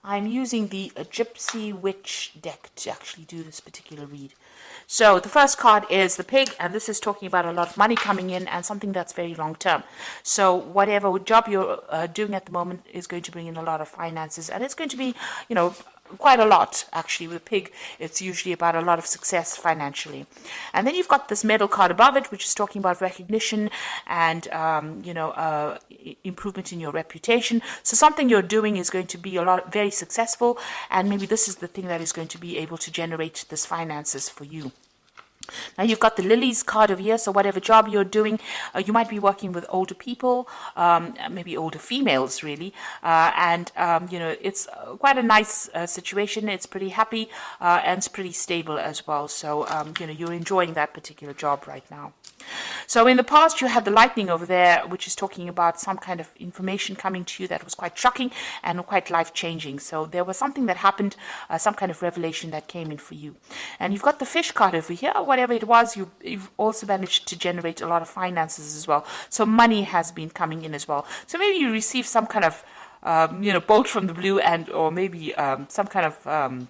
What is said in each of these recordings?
I'm using the Gypsy Witch deck to actually do this particular read. So the first card is the pig, and this is talking about a lot of money coming in and something that's very long term. So whatever job you're doing at the moment is going to bring in a lot of finances, and it's going to be, quite a lot actually. With a pig, it's usually about a lot of success financially. And then you've got this medal card above it, which is talking about recognition and improvement in your reputation. So something you're doing is going to be very successful, and maybe this is the thing that is going to be able to generate this finances for you. Now you've got the lilies card over here, so whatever job you're doing, you might be working with older people, maybe older females really, and it's quite a nice situation. It's pretty happy and it's pretty stable as well, so you're enjoying that particular job right now. So in the past you had the lightning over there, which is talking about some kind of information coming to you that was quite shocking and quite life-changing. So there was something that happened, some kind of revelation that came in for you. And you've got the fish card over here. Whatever it was, you've also managed to generate a lot of finances as well. So money has been coming in as well. So maybe you received some kind of bolt from the blue, or maybe some kind of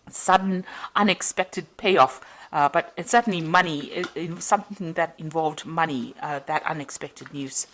sudden unexpected payoff. But it's certainly money, something that involved money, that unexpected news.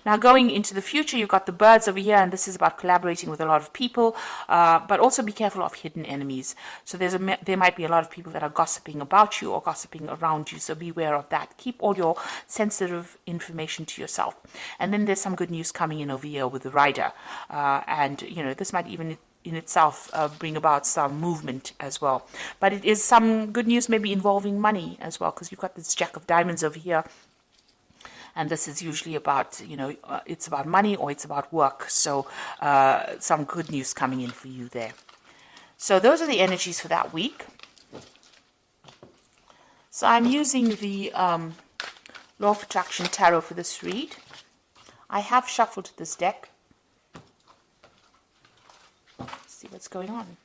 Now going into the future, you've got the birds over here, and this is about collaborating with a lot of people, but also be careful of hidden enemies. So there might be a lot of people that are gossiping about you or gossiping around you, so beware of that. Keep all your sensitive information to yourself. And then there's some good news coming in over here with the rider, and this might even in itself bring about some movement as well. But it is some good news maybe involving money as well, because you've got this Jack of Diamonds over here. And this is usually about, it's about money or it's about work. So some good news coming in for you there. So those are the energies for that week. So I'm using the Law of Attraction Tarot for this read. I have shuffled this deck. See what's going on.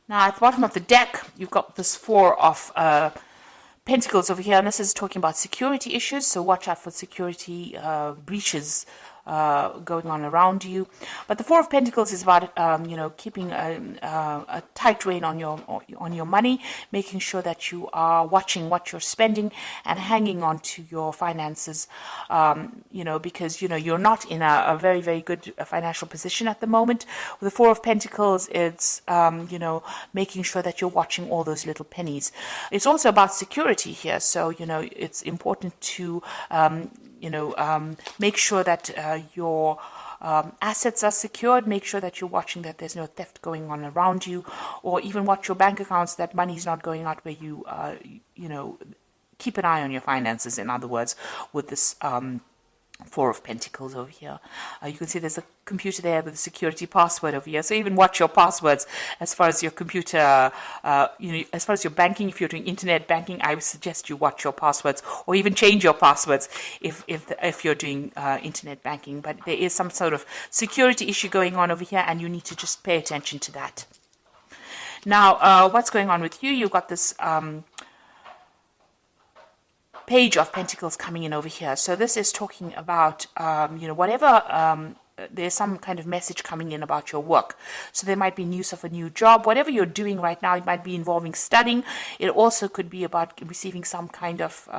Now, at the bottom of the deck, you've got this Four of Pentacles over here, and this is talking about security issues, so watch out for security breaches going on around you. But the Four of Pentacles is about keeping a tight rein on your money, making sure that you are watching what you're spending and hanging on to your finances, because you're not in a very, very good financial position at the moment. With the Four of Pentacles, it's making sure that you're watching all those little pennies. It's also about security here, so it's important to make sure that your assets are secured. Make sure that you're watching that there's no theft going on around you, or even watch your bank accounts, that money's not going out where you, keep an eye on your finances, in other words, with this Four of Pentacles over here. You can see there's a computer there with a security password over here. So even watch your passwords as far as your computer, as far as your banking. If you're doing internet banking, I would suggest you watch your passwords, or even change your passwords if you're doing internet banking. But there is some sort of security issue going on over here, and you need to just pay attention to that. Now, what's going on with you? You've got this Page of Pentacles coming in over here. So this is talking about, whatever, there's some kind of message coming in about your work. So there might be news of a new job. Whatever you're doing right now, it might be involving studying. It also could be about receiving some kind of,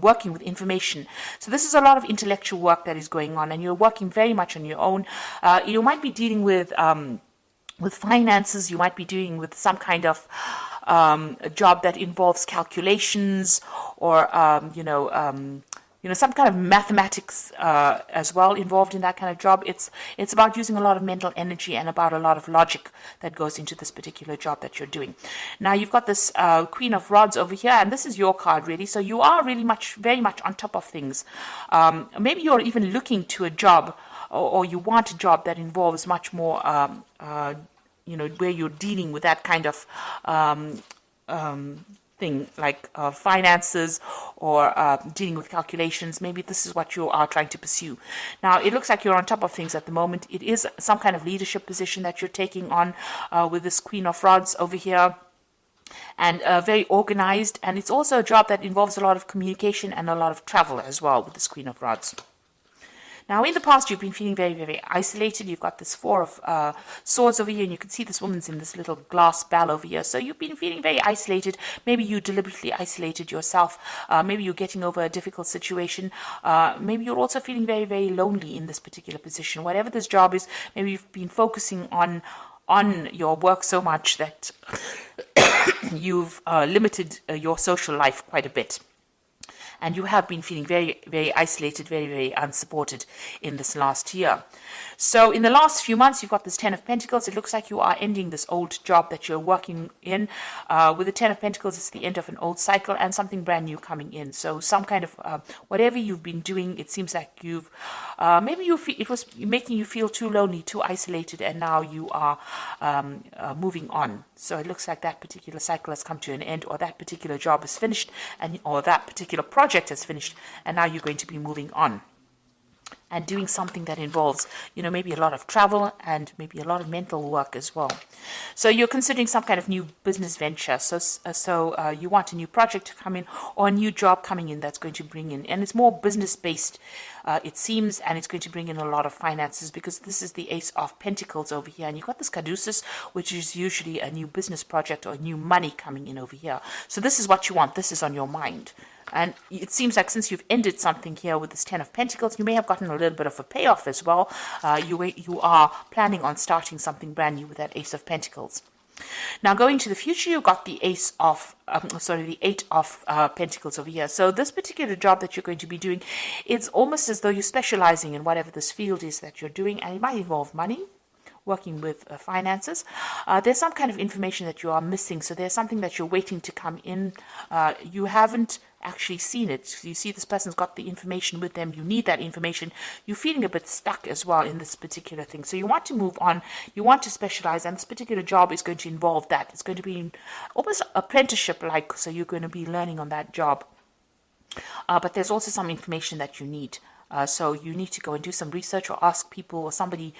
working with information. So this is a lot of intellectual work that is going on, and you're working very much on your own. You might be dealing with finances. You might be dealing with some kind of a job that involves calculations, or some kind of mathematics as well involved in that kind of job. It's about using a lot of mental energy and about a lot of logic that goes into this particular job that you're doing. Now you've got this Queen of Rods over here, and this is your card really. So you are really very much on top of things. Maybe you're even looking to a job, or you want a job that involves much more where you're dealing with that kind of thing, like finances or dealing with calculations. Maybe this is what you are trying to pursue. Now, it looks like you're on top of things at the moment. It is some kind of leadership position that you're taking on with this Queen of Rods over here. And very organized. And it's also a job that involves a lot of communication and a lot of travel as well with this Queen of Rods. Now, in the past, you've been feeling very, very isolated. You've got this Four of Swords over here, and you can see this woman's in this little glass bell over here. So you've been feeling very isolated. Maybe you deliberately isolated yourself. Maybe you're getting over a difficult situation. Maybe you're also feeling very, very lonely in this particular position. Whatever this job is, maybe you've been focusing on your work so much that you've limited your social life quite a bit. And you have been feeling very, very isolated, very, very unsupported in this last year. So in the last few months, you've got this Ten of Pentacles. It looks like you are ending this old job that you're working in. With the Ten of Pentacles, it's the end of an old cycle and something brand new coming in. So some kind of whatever you've been doing, it seems like you've maybe it was making you feel too lonely, too isolated, and now you are moving on. So it looks like that particular cycle has come to an end, or that particular job is finished, or that particular project has finished, and now you're going to be moving on and doing something that involves, maybe a lot of travel and maybe a lot of mental work as well. So you're considering some kind of new business venture. So you want a new project to come in or a new job coming in that's going to bring in, and it's more business based, it seems, and it's going to bring in a lot of finances because this is the Ace of Pentacles over here, and you've got this Caduceus, which is usually a new business project or new money coming in over here. So this is what you want. This is on your mind. And it seems like since you've ended something here with this Ten of Pentacles, you may have gotten a little bit of a payoff as well. You are planning on starting something brand new with that Ace of Pentacles. Now, going to the future, you've got the Eight of Pentacles over here. So this particular job that you're going to be doing, it's almost as though you're specializing in whatever this field is that you're doing, and it might involve money, working with finances. There's some kind of information that you are missing. So there's something that you're waiting to come in. You haven't actually seen it. You see this person's got the information with them. You need that information. You're feeling a bit stuck as well in this particular thing. So you want to move on. You want to specialize, and this particular job is going to involve that. It's going to be almost apprenticeship-like. So you're going to be learning on that job. But there's also some information that you need. So you need to go and do some research or ask people or somebody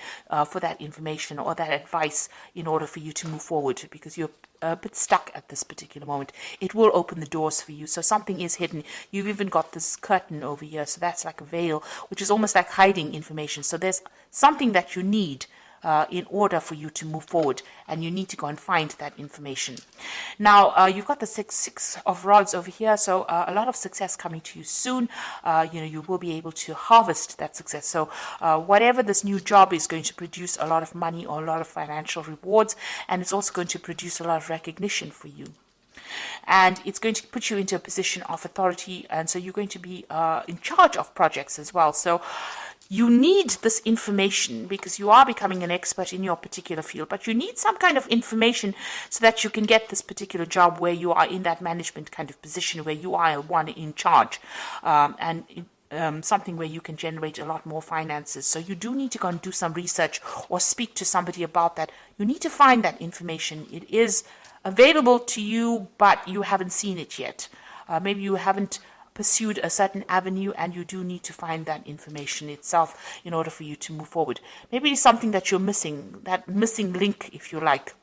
for that information or that advice in order for you to move forward, because you're a bit stuck at this particular moment. It will open the doors for you. So something is hidden. You've even got this curtain over here. So that's like a veil, which is almost like hiding information. So there's something that you need in order for you to move forward, and you need to go and find that information. Now, you've got the Six of Rods over here, so a lot of success coming to you soon. You will be able to harvest that success. So whatever this new job is going to produce a lot of money or a lot of financial rewards, and it's also going to produce a lot of recognition for you. And it's going to put you into a position of authority, and so you're going to be in charge of projects as well. So you need this information because you are becoming an expert in your particular field, but you need some kind of information so that you can get this particular job where you are in that management kind of position where you are one in charge, something where you can generate a lot more finances. So you do need to go and do some research or speak to somebody about that. You need to find that information. It is available to you, but you haven't seen it yet. Maybe you haven't pursued a certain avenue, and you do need to find that information itself in order for you to move forward. Maybe it's something that you're missing, that missing link, if you like,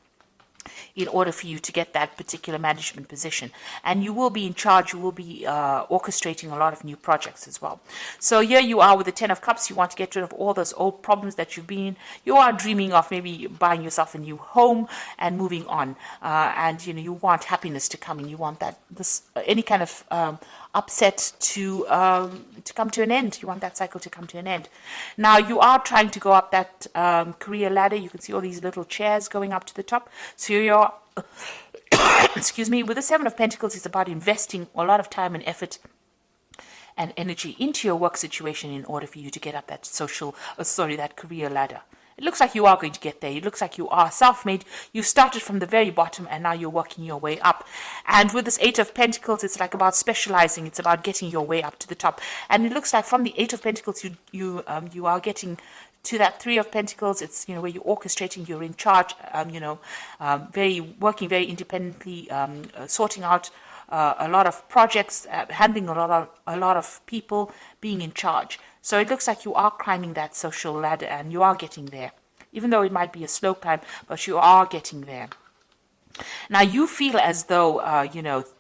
in order for you to get that particular management position. And you will be in charge, you will be orchestrating a lot of new projects as well. So here you are with the Ten of Cups. You want to get rid of all those old problems that you've been. You are dreaming of maybe buying yourself a new home and moving on. And you want happiness to come in. You want any kind of upset to come to an end. You want that cycle to come to an end. Now you are trying to go up that career ladder. You can see all these little chairs going up to the top. So you're excuse me, with the Seven of Pentacles, it's about investing a lot of time and effort and energy into your work situation in order for you to get up that that career ladder. It looks like you are going to get there. It looks like you are self-made. You started from the very bottom and now you're working your way up. And with this Eight of Pentacles, it's like about specializing. It's about getting your way up to the top. And it looks like from the Eight of Pentacles, you are getting to that Three of Pentacles. It's, where you're orchestrating, you're in charge, working very independently, sorting out a lot of projects, handling a lot of people, being in charge. So it looks like you are climbing that social ladder, and you are getting there. Even though it might be a slow climb, but you are getting there. Now you feel as though,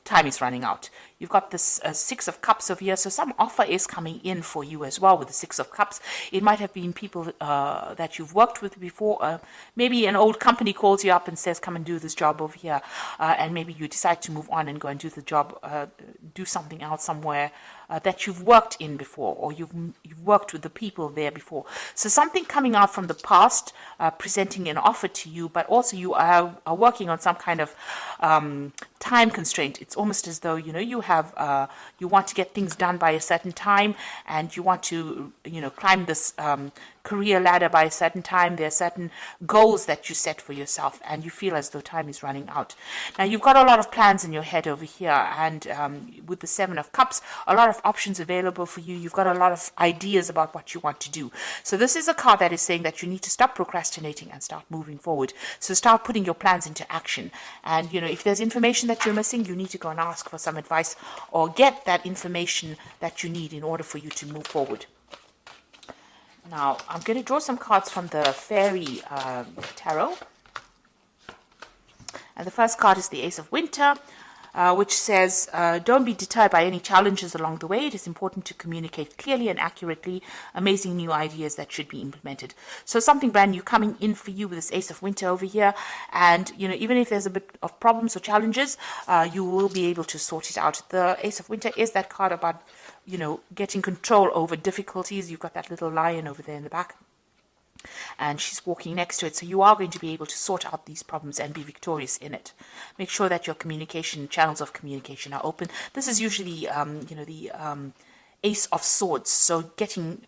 time is running out. You've got this Six of Cups over here, so some offer is coming in for you as well with the Six of Cups. It might have been people that you've worked with before. Maybe an old company calls you up and says, come and do this job over here. And maybe you decide to move on and go and do the job, do something else somewhere that you've worked in before, or you've worked with the people there before. So something coming out from the past, presenting an offer to you, but also you are working on some kind of time constraint. It's almost as though, you have, you want to get things done by a certain time, and you want to, climb this career ladder by a certain time. There are certain goals that you set for yourself, and you feel as though time is running out. Now, you've got a lot of plans in your head over here, and with the Seven of Cups, a lot of options available for you. You've got a lot of ideas about what you want to do. So this is a card that is saying that you need to stop procrastinating and start moving forward. So start putting your plans into action. And, if there's information that you're missing, you need to go and ask for some advice or get that information that you need in order for you to move forward. Now, I'm going to draw some cards from the Fairy Tarot. And the first card is the Ace of Winter, which says, don't be deterred by any challenges along the way. It is important to communicate clearly and accurately amazing new ideas that should be implemented. So something brand new coming in for you with this Ace of Winter over here. And, even if there's a bit of problems or challenges, you will be able to sort it out. The Ace of Winter is that card about, getting control over difficulties. You've got that little lion over there in the back, and she's walking next to it. So you are going to be able to sort out these problems and be victorious in it. Make sure that your channels of communication are open. This is usually, the Ace of Swords. So getting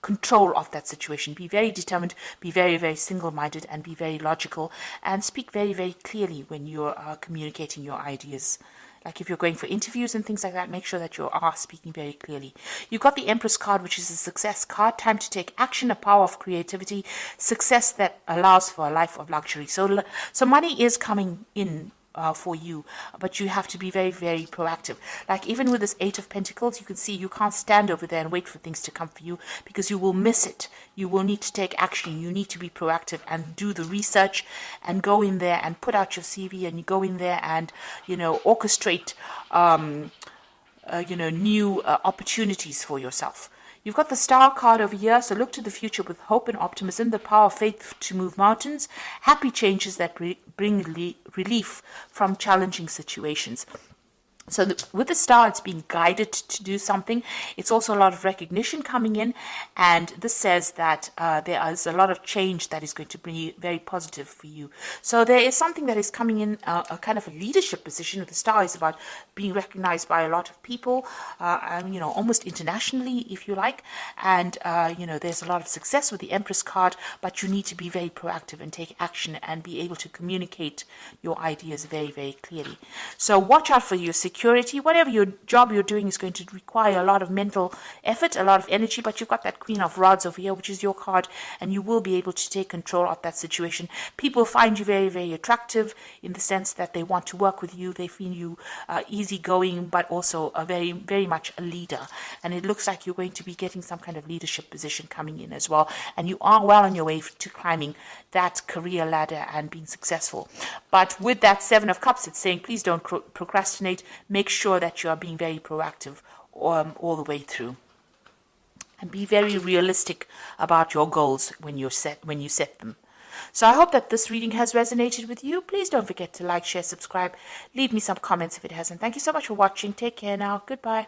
control of that situation. Be very determined, be very, very single-minded, and be very logical, and speak very, very clearly when you're communicating your ideas. Like if you're going for interviews and things like that, make sure that you are speaking very clearly. You've got the Empress card, which is a success card. Time to take action, a power of creativity, success that allows for a life of luxury. So money is coming in for you, but you have to be very, very proactive. Like even with this Eight of Pentacles, you can see you can't stand over there and wait for things to come for you, because you will miss it. You will need to take action. You need to be proactive and do the research and go in there and put out your CV, and you go in there and, orchestrate, new opportunities for yourself. You've got the Star card over here, so look to the future with hope and optimism, the power of faith to move mountains, happy changes that bring relief from challenging situations. So with the Star, it's being guided to do something. It's also a lot of recognition coming in, and this says that there is a lot of change that is going to be very positive for you. So there is something that is coming in, a kind of a leadership position. With the Star is about being recognized by a lot of people, almost internationally, if you like. And, there's a lot of success with the Empress card, but you need to be very proactive and take action and be able to communicate your ideas very, very clearly. So watch out for your security. Whatever your job you're doing is going to require a lot of mental effort, a lot of energy, but you've got that Queen of Rods over here, which is your card, and you will be able to take control of that situation. People find you very, very attractive in the sense that they want to work with you. They feel you easygoing, but also a very, very much a leader. And it looks like you're going to be getting some kind of leadership position coming in as well. And you are well on your way to climbing that career ladder and being successful. But with that Seven of Cups, it's saying, please don't procrastinate. Make sure that you are being very proactive all the way through, and be very realistic about your goals when you set them. So I hope that this reading has resonated with you. Please don't forget to like, share, subscribe. Leave me some comments if it hasn't. Thank you so much for watching. Take care now. Goodbye.